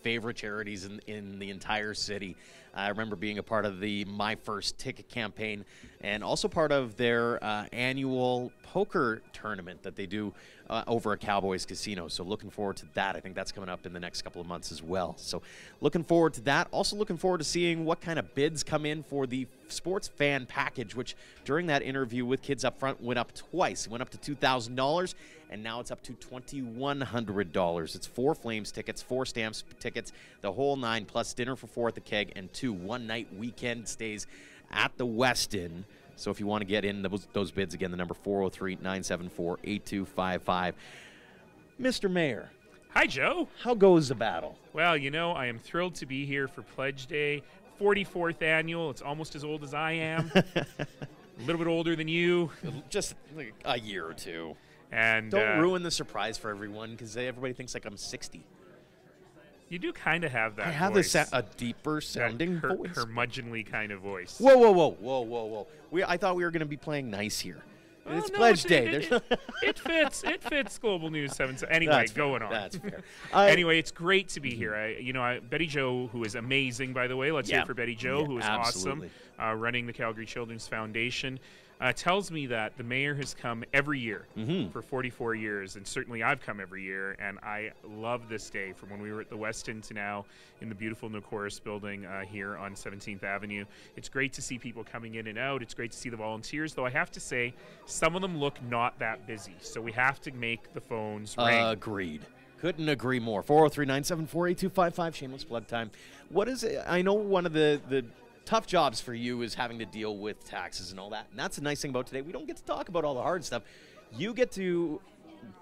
favorite charities in the entire city. I remember being a part of the My First Ticket campaign and also part of their annual poker tournament that they do over at Cowboys Casino. So looking forward to that. I think that's coming up in the next couple of months as well. So looking forward to that. Also looking forward to seeing what kind of bids come in for the sports fan package, which during that interview with Kids Up Front went up twice. It went up to $2,000, and now it's up to $2,100. It's 4 Flames tickets, 4 Stamps tickets, the whole 9, plus dinner for 4 at the Keg, and 2 one-night weekend stays at the Westin. So if you want to get in those bids, again, the number 403-974-8255. Mr. Mayor. Hi, Joe. How goes the battle? Well, you know, I am thrilled to be here for Pledge Day, 44th annual. It's almost as old as I am. A little bit older than you. Just like a year or two. And don't ruin the surprise for everyone, because everybody thinks like I'm 60. You do kind of have that I have voice. a deeper sounding voice. Curmudgeonly kind of voice. Whoa. I thought we were going to be playing nice here. Well, it's no, Pledge Day. It fits. It fits Global News 7. Anyway, going on. That's fair. Anyway, it's great to be here. Betty Jo, who is amazing, by the way. Let's hear it for Betty Jo, who is absolutely awesome, running the Calgary Children's Foundation. Tells me that the mayor has come every year for 44 years, and certainly I've come every year, and I love this day from when we were at the Westin to now in the beautiful new Corus building here on 17th Avenue. It's great to see people coming in and out. It's great to see the volunteers, though I have to say some of them look not that busy, so we have to make the phones ring. Agreed. Couldn't agree more. 403-974-8255, shameless plug time. What is it? I know one of the tough jobs for you is having to deal with taxes and all that. And that's the nice thing about today. We don't get to talk about all the hard stuff. You get to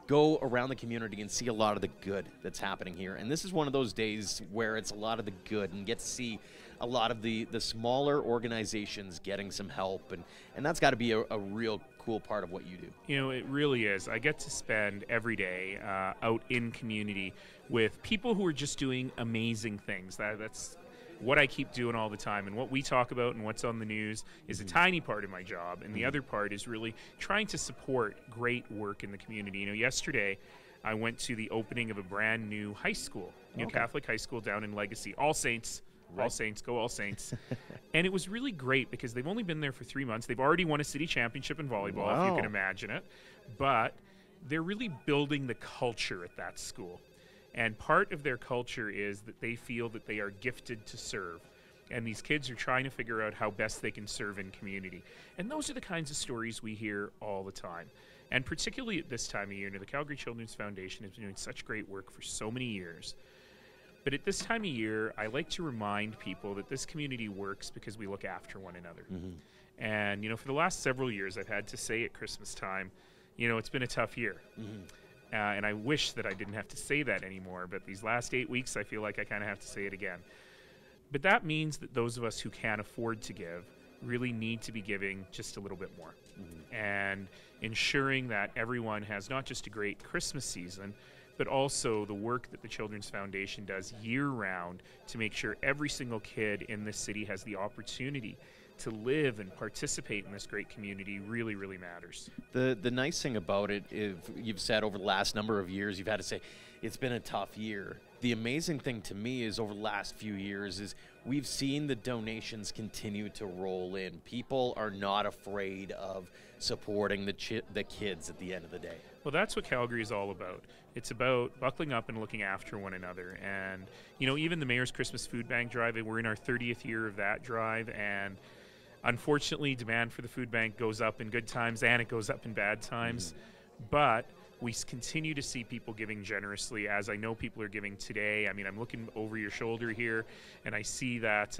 go around the community and see a lot of the good that's happening here. And this is one of those days where it's a lot of the good, and get to see a lot of the smaller organizations getting some help. And that's got to be a real cool part of what you do. You know, it really is. I get to spend every day out in community with people who are just doing amazing things. That's what I keep doing all the time, and what we talk about and what's on the news is a tiny part of my job, and the other part is really trying to support great work in the community. You know, yesterday I went to the opening of a brand new high school, new Catholic high school down in Legacy, All Saints. All Saints, go All Saints. And it was really great because they've only been there for 3 months. They've already won a city championship in volleyball, if you can imagine it. But they're really building the culture at that school. And part of their culture is that they feel that they are gifted to serve. And these kids are trying to figure out how best they can serve in community. And those are the kinds of stories we hear all the time. And particularly at this time of year, the Calgary Children's Foundation has been doing such great work for so many years. But at this time of year, I like to remind people that this community works because we look after one another. And, you know, for the last several years, I've had to say at Christmas time, you know, it's been a tough year. And I wish that I didn't have to say that anymore, but these last 8 weeks, I feel like I kind of have to say it again. But that means that those of us who can afford to give really need to be giving just a little bit more. And ensuring that everyone has not just a great Christmas season, but also the work that the Children's Foundation does year-round to make sure every single kid in this city has the opportunity to live and participate in this great community really, really matters. The nice thing about it, if you've said over the last number of years, you've had to say it's been a tough year. The amazing thing to me is over the last few years is we've seen the donations continue to roll in. People are not afraid of supporting the kids at the end of the day. Well, that's what Calgary is all about. It's about buckling up and looking after one another. And, you know, even the Mayor's Christmas Food Bank Drive, we're in our 30th year of that drive, and unfortunately, demand for the food bank goes up in good times and it goes up in bad times. But we continue to see people giving generously, as I know people are giving today. I mean, I'm looking over your shoulder here, and I see that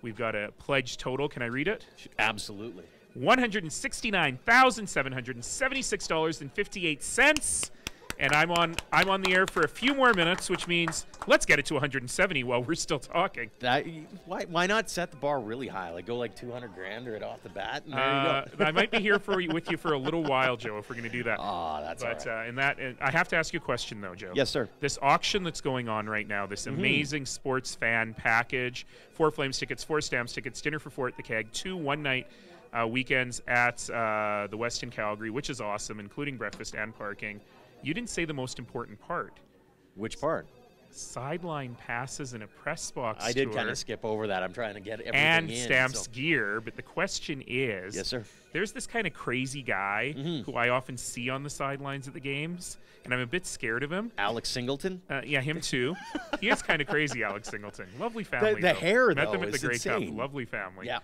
we've got a pledge total. Can I read it? Absolutely. $169,776.58. And I'm on the air for a few more minutes, which means let's get it to 170 while we're still talking. Why not set the bar really high? Like go like 200 grand right off the bat, and there you go. I might be here with you for a little while, Joe, if we're going to do that. Oh, that's all right. I have to ask you a question, though, Joe. Yes, sir. This auction that's going on right now, this amazing sports fan package, 4 Flames tickets, 4 Stamps tickets, dinner for 4 at the Keg, 2 one-night weekends at the Westin Calgary, which is awesome, including breakfast and parking. You didn't say the most important part. Which part? sideline passes in a press box I did tour kind of skip over that. I'm trying to get everything and in. Stamps so- gear. But the question is, Yes, sir. there's this kind of crazy guy who I often see on the sidelines at the games, and I'm a bit scared of him. Alex Singleton. Yeah, him too. He is kind of crazy, Alex Singleton. Lovely family. The though. hair, Met though, them at the is Grey Cup. insane. Lovely family. Yeah.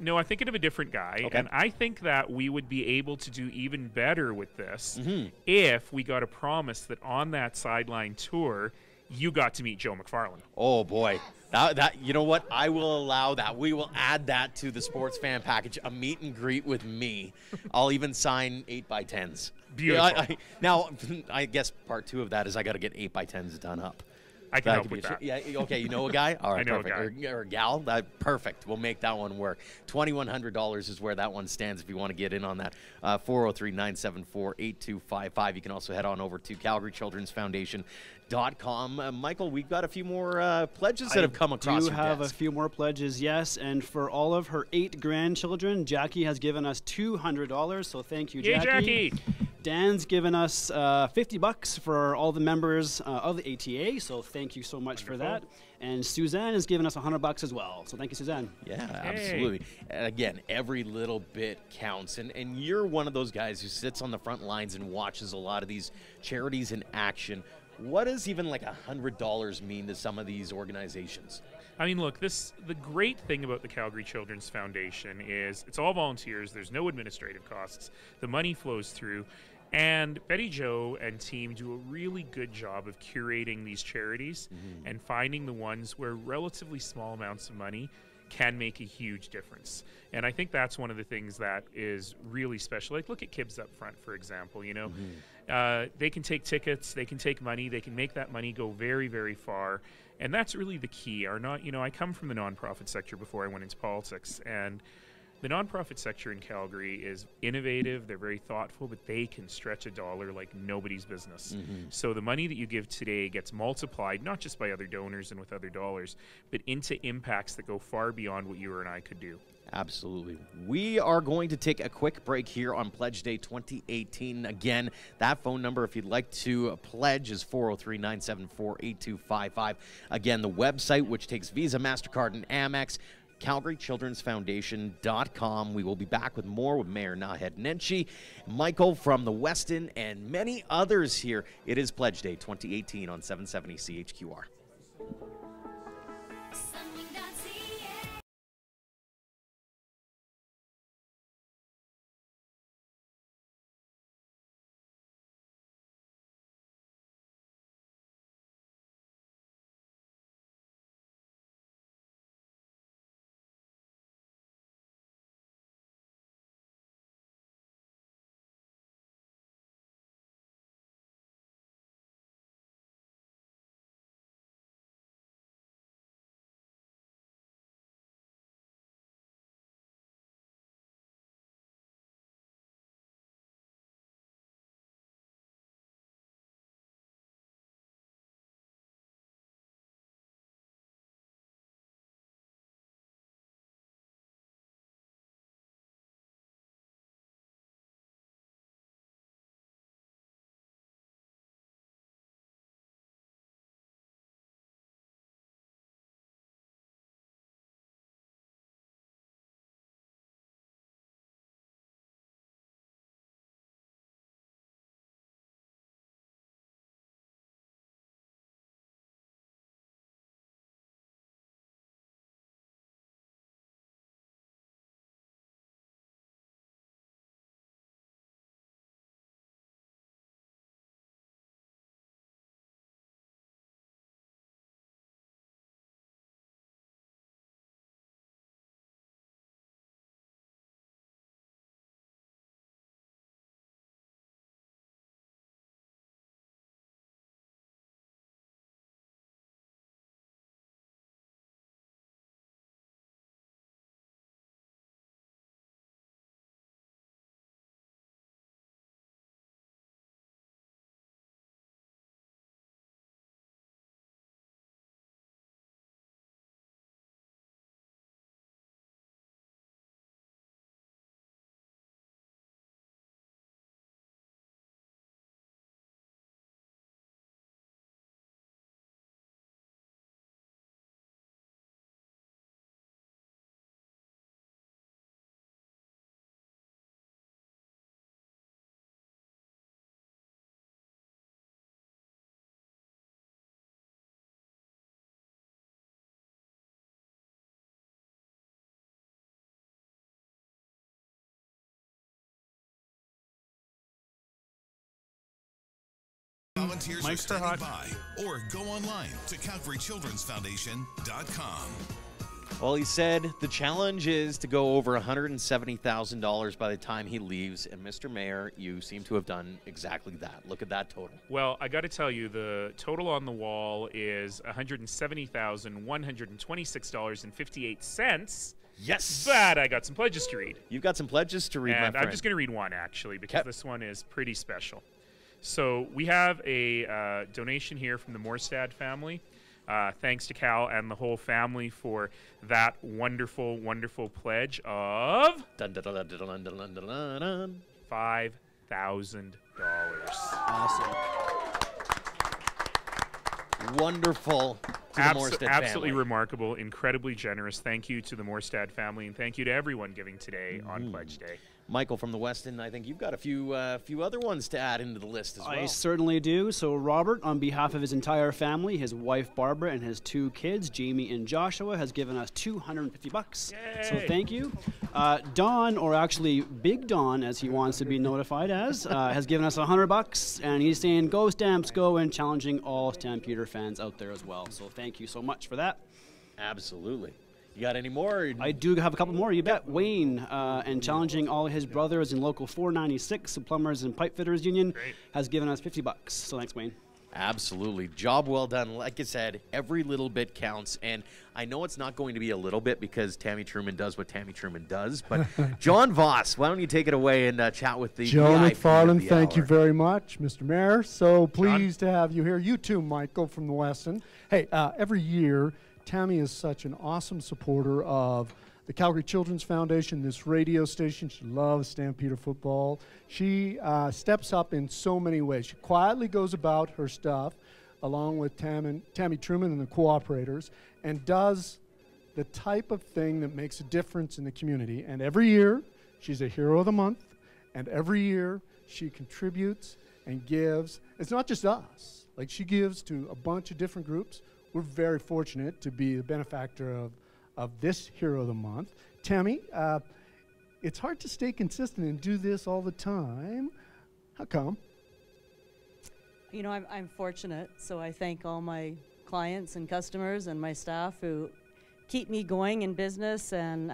No, I'm thinking of a different guy, Okay. and I think that we would be able to do even better with this Mm-hmm. if we got a promise that on that sideline tour, you got to meet Joe McFarlane. Oh boy, that you know what? I will allow that. We will add that to the sports fan package. A meet and greet with me. I'll even sign 8x10s. Beautiful. Now, I guess part 2 of that is I got to get 8x10s done up. I can help could be with a that. Yeah. Okay. You know a guy? All right. I know a perfect. guy. Or a gal? Perfect. We'll make that one work. $2,100 is where that one stands if you want to get in on that. 403-974-8255. You can also head on over to CalgaryChildren'sFoundation.com. Michael, we've got a few more pledges that have come across I your do have desk. a few more pledges, yes. And for all of her 8 grandchildren, Jackie has given us $200. So thank you, Yay, Jackie! Dan's given us $50 for all the members of the ATA. So thank you so much for that. And Suzanne has given us $100 as well. So thank you, Suzanne. Yeah, absolutely. And again, every little bit counts. And you're one of those guys who sits on the front lines and watches a lot of these charities in action. What does even like $100 mean to some of these organizations? I mean, look, the great thing about the Calgary Children's Foundation is it's all volunteers. There's no administrative costs. The money flows through. And Betty Jo and team do a really good job of curating these charities and finding the ones where relatively small amounts of money can make a huge difference. And I think that's one of the things that is really special. Like, look at Kibbs up front, for example. You know, they can take tickets, they can take money, they can make that money go very, very far. And that's really the key. I come from the nonprofit sector before I went into politics, and the nonprofit sector in Calgary is innovative, they're very thoughtful, but they can stretch a dollar like nobody's business. So the money that you give today gets multiplied, not just by other donors and with other dollars, but into impacts that go far beyond what you or I could do. Absolutely. We are going to take a quick break here on Pledge Day 2018. Again, that phone number, if you'd like to pledge, is 403-974-8255. Again, the website, which takes Visa, MasterCard, and Amex, CalgaryChildren'sFoundation.com. We will be back with more with Mayor Naheed Nenshi, Michael from the Weston, and many others here. It is Pledge Day 2018 on 770 CHQR. Volunteers are standing by. Or go online to CalgaryChildren'sFoundation.com. Well, he said the challenge is to go over $170,000 by the time he leaves. And Mr. Mayor, you seem to have done exactly that. Look at that total. Well, I got to tell you, the total on the wall is $170,126.58. Yes. But I got some pledges to read. You've got some pledges to read, my And friend. I'm just going to read one, actually, because this one is pretty special. So we have a donation here from the Morstad family. Thanks to Cal and the whole family for that wonderful, wonderful pledge of $5,000. Awesome. Wonderful. To the Morstad Absolutely family. remarkable, incredibly generous. Thank you to the Morstad family, and thank you to everyone giving today on Pledge Day. Michael from the Weston, I think you've got a few other ones to add into the list as well. I certainly do. So Robert, on behalf of his entire family, his wife Barbara and his 2 kids, Jamie and Joshua, has given us $250. So thank you. Don, or actually Big Don, as he wants to be notified as, has given us $100, and he's saying "Go Stamps, go!" and challenging all Stampeder fans out there as well. So thank you so much for that. Absolutely. You got any more? I do have a couple more, you bet. Wayne, and challenging all his brothers in Local 496, the Plumbers and Pipe Fitters Union, has given us $50. So thanks, Wayne. Absolutely. Job well done. Like I said, every little bit counts. And I know it's not going to be a little bit because Tammy Truman does what Tammy Truman does. But John Voss, why don't you take it away and chat with the Joe VIP McFarland, of the thank you hour. very much, Mr. Mayor. So pleased to have you here. You too, Michael from the Weston. Hey, every year, Tammy is such an awesome supporter of the Calgary Children's Foundation, this radio station. She loves Stampeder football. She steps up in so many ways. She quietly goes about her stuff along with Tammy Truman and the cooperators and does the type of thing that makes a difference in the community. And every year, she's a Hero of the Month. And every year, she contributes and gives. It's not just us. Like, she gives to a bunch of different groups. We're very fortunate to be the benefactor of this Hero of the Month. Tammy, it's hard to stay consistent and do this all the time. How come? You know, I'm fortunate, so I thank all my clients and customers and my staff who keep me going in business and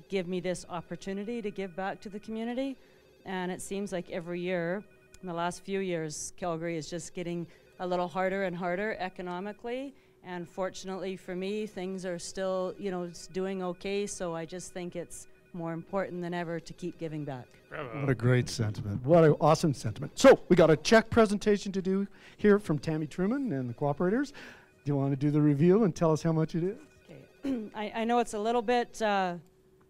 give me this opportunity to give back to the community. And it seems like every year, in the last few years, Calgary is just getting a little harder and harder economically. And fortunately for me, things are still, you know, doing okay. So I just think it's more important than ever to keep giving back. Bravo. What a great sentiment. What an awesome sentiment. So we got a check presentation to do here from Tammy Truman and the cooperators. Do you want to do the review and tell us how much it is? Okay. I know it's a little bit,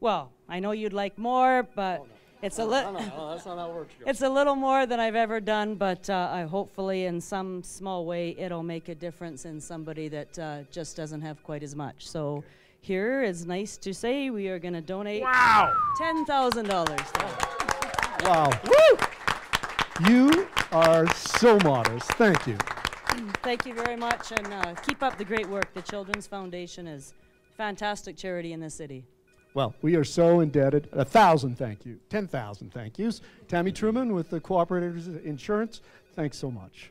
well, I know you'd like more, but it's a little. No, that's not how it works. It's a little more than I've ever done, but I hopefully in some small way it'll make a difference in somebody that just doesn't have quite as much. So here is nice to say we are going to donate $10,000. Wow. Woo! You are so modest. Thank you. Thank you very much, and keep up the great work. The Children's Foundation is a fantastic charity in the city. Well, we are so indebted. 1,000 thank you. 10,000 thank yous. Tammy Truman with the Cooperators Insurance, thanks so much.